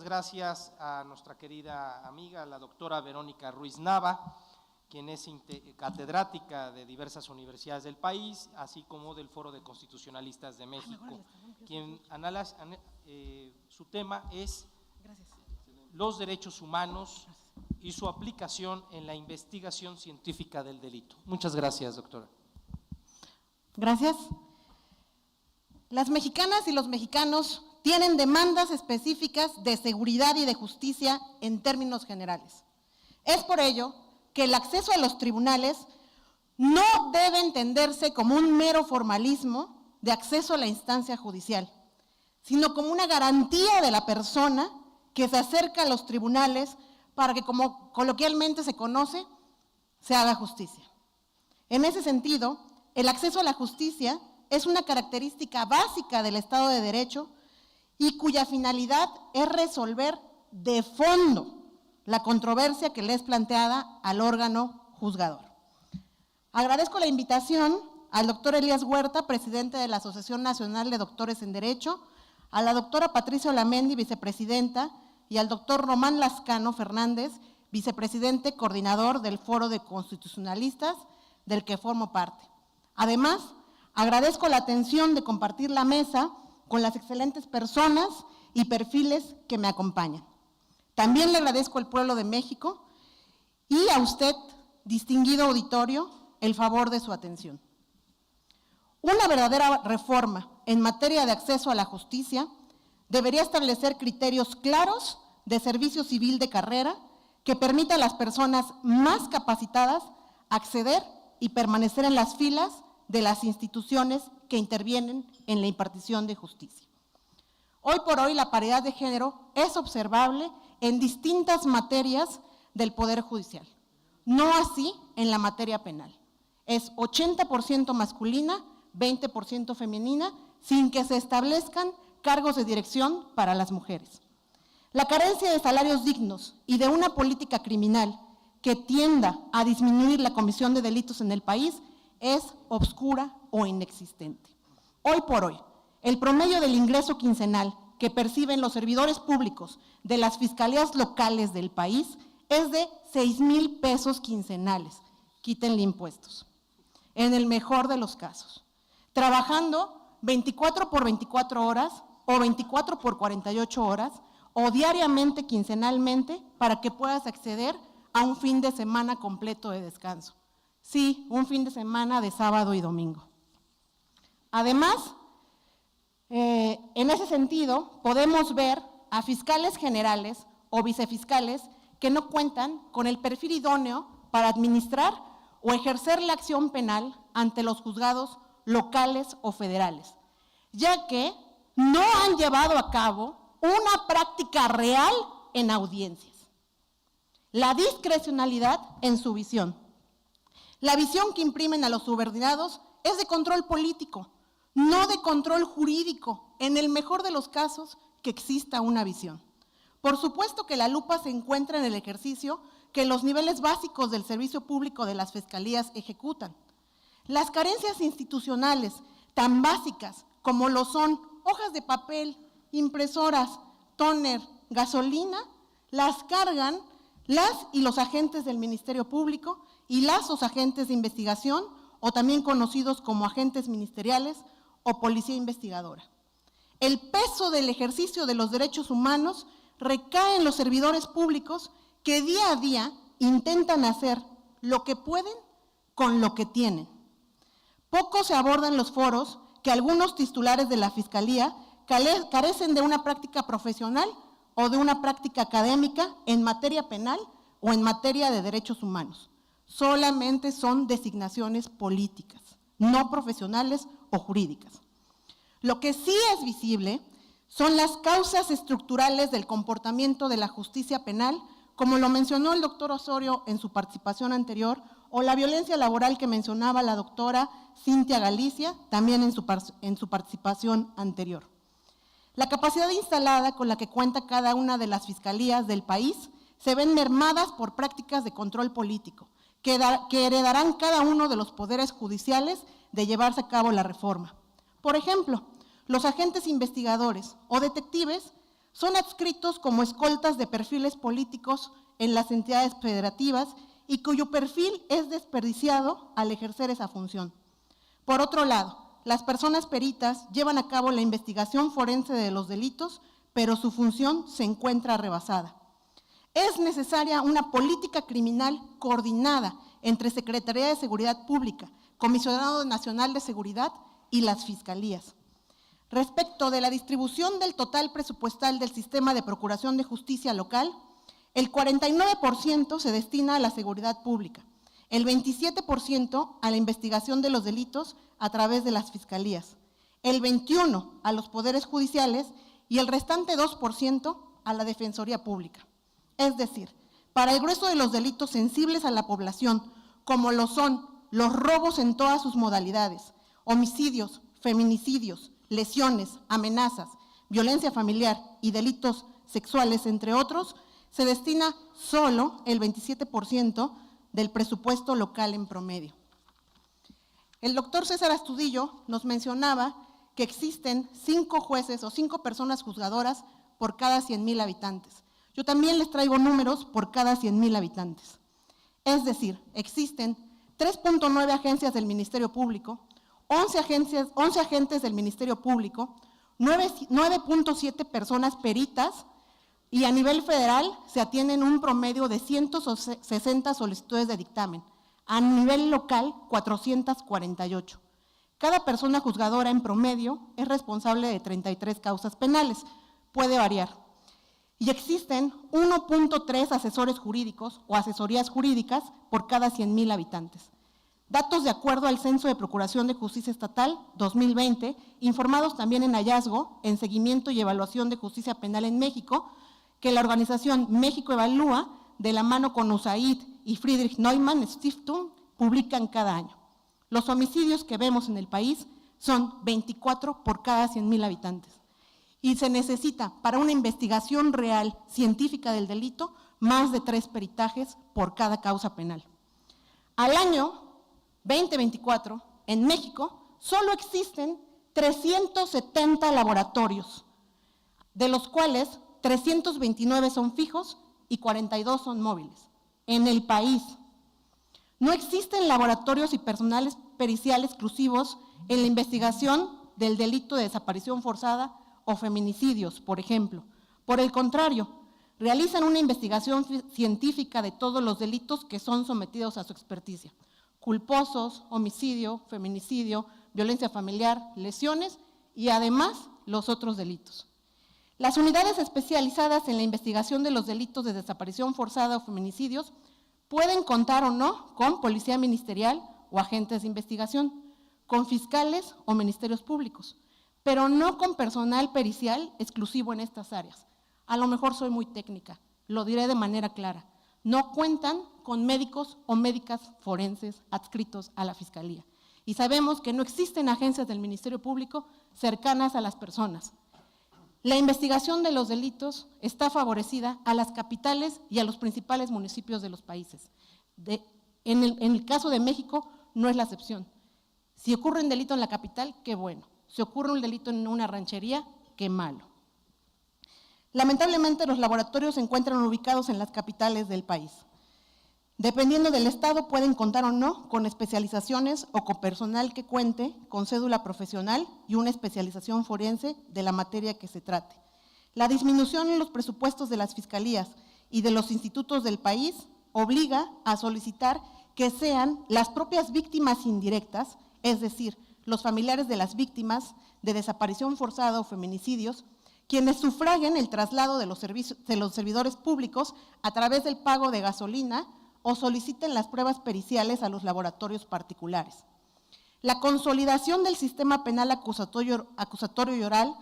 gracias a nuestra querida amiga, la doctora Verónica Ruiz Nava, quien es catedrática de diversas universidades del país, así como del Foro de Constitucionalistas de México, quien su tema es los derechos humanos y su aplicación en la investigación científica del delito. Muchas gracias, doctora. Gracias. Las mexicanas y los mexicanos tienen demandas específicas de seguridad y de justicia en términos generales. Es por ello que el acceso a los tribunales no debe entenderse como un mero formalismo de acceso a la instancia judicial, sino como una garantía de la persona que se acerca a los tribunales para que, como coloquialmente se conoce, se haga justicia. En ese sentido, el acceso a la justicia es una característica básica del Estado de Derecho y cuya finalidad es resolver de fondo la controversia que le es planteada al órgano juzgador. Agradezco la invitación al doctor Elías Huerta, presidente de la Asociación Nacional de Doctores en Derecho, a la doctora Patricia Olamendi, vicepresidenta, y al doctor Román Lascano Fernández, vicepresidente coordinador del Foro de Constitucionalistas, del que formo parte. Además, agradezco la atención de compartir la mesa con las excelentes personas y perfiles que me acompañan. También le agradezco al pueblo de México y a usted, distinguido auditorio, el favor de su atención. Una verdadera reforma en materia de acceso a la justicia debería establecer criterios claros de servicio civil de carrera que permita a las personas más capacitadas acceder y permanecer en las filas de las instituciones que intervienen en la impartición de justicia. Hoy por hoy la paridad de género es observable en distintas materias del Poder Judicial, no así en la materia penal. Es 80% masculina, 20% femenina, sin que se establezcan cargos de dirección para las mujeres. La carencia de salarios dignos y de una política criminal que tienda a disminuir la comisión de delitos en el país es obscura o inexistente. Hoy por hoy, el promedio del ingreso quincenal que perciben los servidores públicos de las fiscalías locales del país es de 6,000 pesos quincenales, quítenle impuestos, en el mejor de los casos, trabajando 24 por 24 horas o 24 por 48 horas o diariamente, quincenalmente, para que puedas acceder a un fin de semana completo de descanso. Sí, un fin de semana de sábado y domingo. Además, en ese sentido, podemos ver a fiscales generales o vicefiscales que no cuentan con el perfil idóneo para administrar o ejercer la acción penal ante los juzgados locales o federales, ya que no han llevado a cabo una práctica real en audiencias. La discrecionalidad en su visión. La visión que imprimen a los subordinados es de control político, no de control jurídico, en el mejor de los casos que exista una visión. Por supuesto que la lupa se encuentra en el ejercicio que los niveles básicos del servicio público de las fiscalías ejecutan. Las carencias institucionales tan básicas como lo son hojas de papel, impresoras, tóner, gasolina, las cargan las y los agentes del Ministerio Público y los agentes de investigación, o también conocidos como agentes ministeriales o policía investigadora. El peso del ejercicio de los derechos humanos recae en los servidores públicos que día a día intentan hacer lo que pueden con lo que tienen. Poco se abordan los foros que algunos titulares de la Fiscalía carecen de una práctica profesional o de una práctica académica en materia penal o en materia de derechos humanos. Solamente son designaciones políticas, no profesionales o jurídicas. Lo que sí es visible son las causas estructurales del comportamiento de la justicia penal, como lo mencionó el doctor Osorio en su participación anterior, o la violencia laboral que mencionaba la doctora Cintia Galicia, también en su participación anterior. La capacidad instalada con la que cuenta cada una de las fiscalías del país se ven mermadas por prácticas de control político, que heredarán cada uno de los poderes judiciales de llevarse a cabo la reforma. Por ejemplo, los agentes investigadores o detectives son adscritos como escoltas de perfiles políticos en las entidades federativas y cuyo perfil es desperdiciado al ejercer esa función. Por otro lado, las personas peritas llevan a cabo la investigación forense de los delitos, pero su función se encuentra rebasada. Es necesaria una política criminal coordinada entre Secretaría de Seguridad Pública, Comisionado Nacional de Seguridad y las fiscalías. Respecto de la distribución del total presupuestal del sistema de procuración de justicia local, el 49% se destina a la seguridad pública, el 27% a la investigación de los delitos a través de las fiscalías, el 21% a los poderes judiciales y el restante 2% a la Defensoría Pública. Es decir, para el grueso de los delitos sensibles a la población, como lo son los robos en todas sus modalidades, homicidios, feminicidios, lesiones, amenazas, violencia familiar y delitos sexuales, entre otros, se destina solo el 27% del presupuesto local en promedio. El doctor César Astudillo nos mencionaba que existen 5 jueces o 5 personas juzgadoras por cada 100,000 habitantes. Yo también les traigo números por cada 100,000 habitantes. Es decir, existen 3.9 agencias del Ministerio Público, 11 agentes del Ministerio Público, 9.7 personas peritas, y a nivel federal se atienden un promedio de 160 solicitudes de dictamen, a nivel local 448. Cada persona juzgadora en promedio es responsable de 33 causas penales, puede variar. Y existen 1.3 asesores jurídicos o asesorías jurídicas por cada 100,000 habitantes. Datos de acuerdo al Censo de Procuración de Justicia Estatal 2020, informados también en hallazgo, en seguimiento y evaluación de justicia penal en México, que la organización México Evalúa, de la mano con USAID y Friedrich Neumann Stiftung, publican cada año. Los homicidios que vemos en el país son 24 por cada 100,000 habitantes. Y se necesita, para una investigación real, científica del delito, más de 3 peritajes por cada causa penal. Al año 2024, en México, solo existen 370 laboratorios, de los cuales 329 son fijos y 42 son móviles, en el país. No existen laboratorios y personales pericial exclusivos en la investigación del delito de desaparición forzada o feminicidios, por ejemplo. Por el contrario, realizan una investigación científica de todos los delitos que son sometidos a su experticia: culposos, homicidio, feminicidio, violencia familiar, lesiones y además los otros delitos. Las unidades especializadas en la investigación de los delitos de desaparición forzada o feminicidios pueden contar o no con policía ministerial o agentes de investigación, con fiscales o ministerios públicos, pero no con personal pericial exclusivo en estas áreas. A lo mejor soy muy técnica, lo diré de manera clara. No cuentan con médicos o médicas forenses adscritos a la Fiscalía. Y sabemos que no existen agencias del Ministerio Público cercanas a las personas. La investigación de los delitos está favorecida a las capitales y a los principales municipios de los países. En el caso de México no es la excepción. Si ocurre un delito en la capital, qué bueno. Si ocurre un delito en una ranchería, qué malo. Lamentablemente, los laboratorios se encuentran ubicados en las capitales del país. Dependiendo del estado, pueden contar o no con especializaciones o con personal que cuente con cédula profesional y una especialización forense de la materia que se trate. La disminución en los presupuestos de las fiscalías y de los institutos del país obliga a solicitar que sean las propias víctimas indirectas, es decir, los familiares de las víctimas de desaparición forzada o feminicidios, quienes sufraguen el traslado de los servidores públicos a través del pago de gasolina o soliciten las pruebas periciales a los laboratorios particulares. La consolidación del sistema penal acusatorio y oral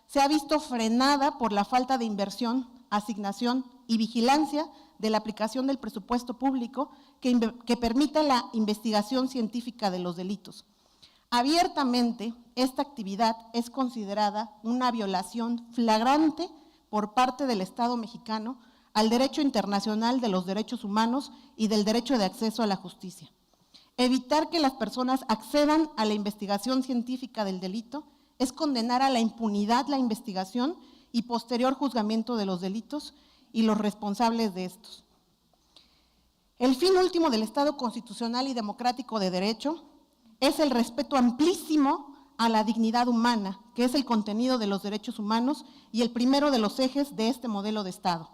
se ha visto frenada por la falta de inversión, asignación y vigilancia de la aplicación del presupuesto público que permita la investigación científica de los delitos. Abiertamente, esta actividad es considerada una violación flagrante por parte del Estado mexicano al derecho internacional de los derechos humanos y del derecho de acceso a la justicia. Evitar que las personas accedan a la investigación científica del delito es condenar a la impunidad la investigación y posterior juzgamiento de los delitos y los responsables de estos. El fin último del Estado constitucional y democrático de derecho es el respeto amplísimo a la dignidad humana, que es el contenido de los derechos humanos y el primero de los ejes de este modelo de Estado.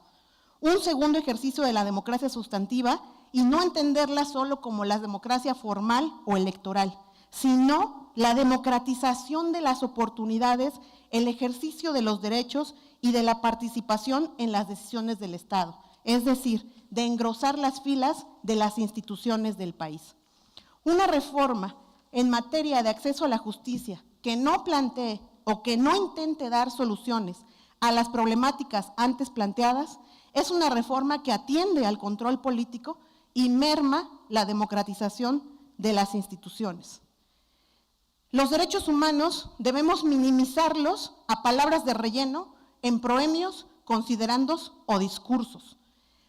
Un segundo ejercicio de la democracia sustantiva y no entenderla solo como la democracia formal o electoral, sino la democratización de las oportunidades, el ejercicio de los derechos y de la participación en las decisiones del Estado, es decir, de engrosar las filas de las instituciones del país. Una reforma en materia de acceso a la justicia que no plantee o que no intente dar soluciones a las problemáticas antes planteadas es una reforma que atiende al control político y merma la democratización de las instituciones. Los derechos humanos debemos minimizarlos a palabras de relleno, en proemios, considerandos o discursos.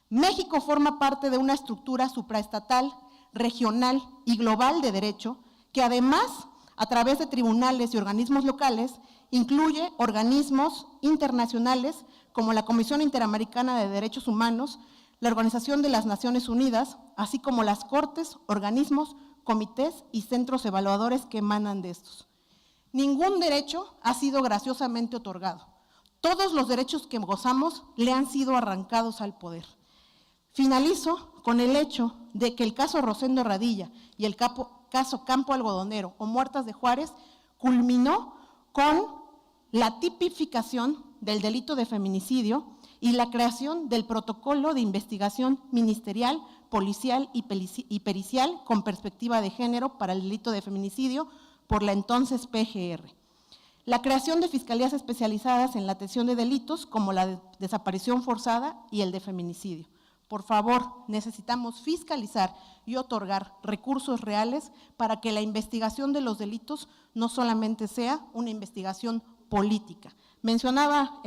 México forma parte de una estructura supraestatal, regional y global de derecho que además, a través de tribunales y organismos locales, incluye organismos internacionales como la Comisión Interamericana de Derechos Humanos, la Organización de las Naciones Unidas, así como las cortes, organismos, comités y centros evaluadores que emanan de estos. Ningún derecho ha sido graciosamente otorgado. Todos los derechos que gozamos le han sido arrancados al poder. Finalizo con el hecho de que el caso Rosendo Radilla y el caso Campo Algodonero o Muertas de Juárez culminó con la tipificación del delito de feminicidio y la creación del protocolo de investigación ministerial, policial y pericial con perspectiva de género para el delito de feminicidio por la entonces PGR. La creación de fiscalías especializadas en la atención de delitos como la de desaparición forzada y el de feminicidio. Por favor, necesitamos fiscalizar y otorgar recursos reales para que la investigación de los delitos no solamente sea una investigación política. Mencionaba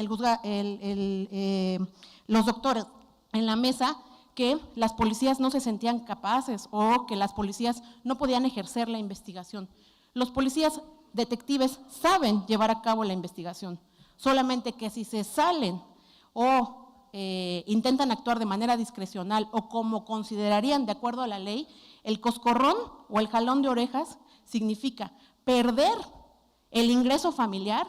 los doctores en la mesa que las policías no se sentían capaces o que las policías no podían ejercer la investigación. Los policías detectives saben llevar a cabo la investigación, solamente que si se salen o intentan actuar de manera discrecional o como considerarían de acuerdo a la ley, el coscorrón o el jalón de orejas significa perder el ingreso familiar,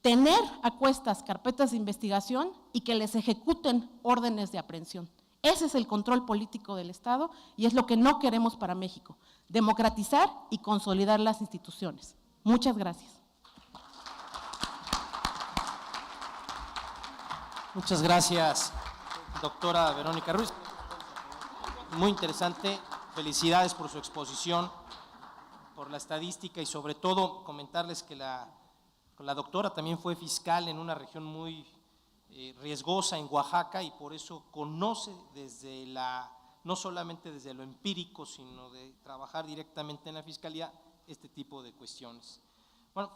tener a cuestas carpetas de investigación y que les ejecuten órdenes de aprehensión. Ese es el control político del Estado y es lo que no queremos para México, democratizar y consolidar las instituciones. Muchas gracias. Muchas gracias, doctora Verónica Ruiz. Muy interesante. Felicidades por su exposición, por la estadística y sobre todo comentarles que la doctora también fue fiscal en una región muy riesgosa en Oaxaca y por eso conoce no solamente desde lo empírico, sino de trabajar directamente en la fiscalía este tipo de cuestiones. Bueno,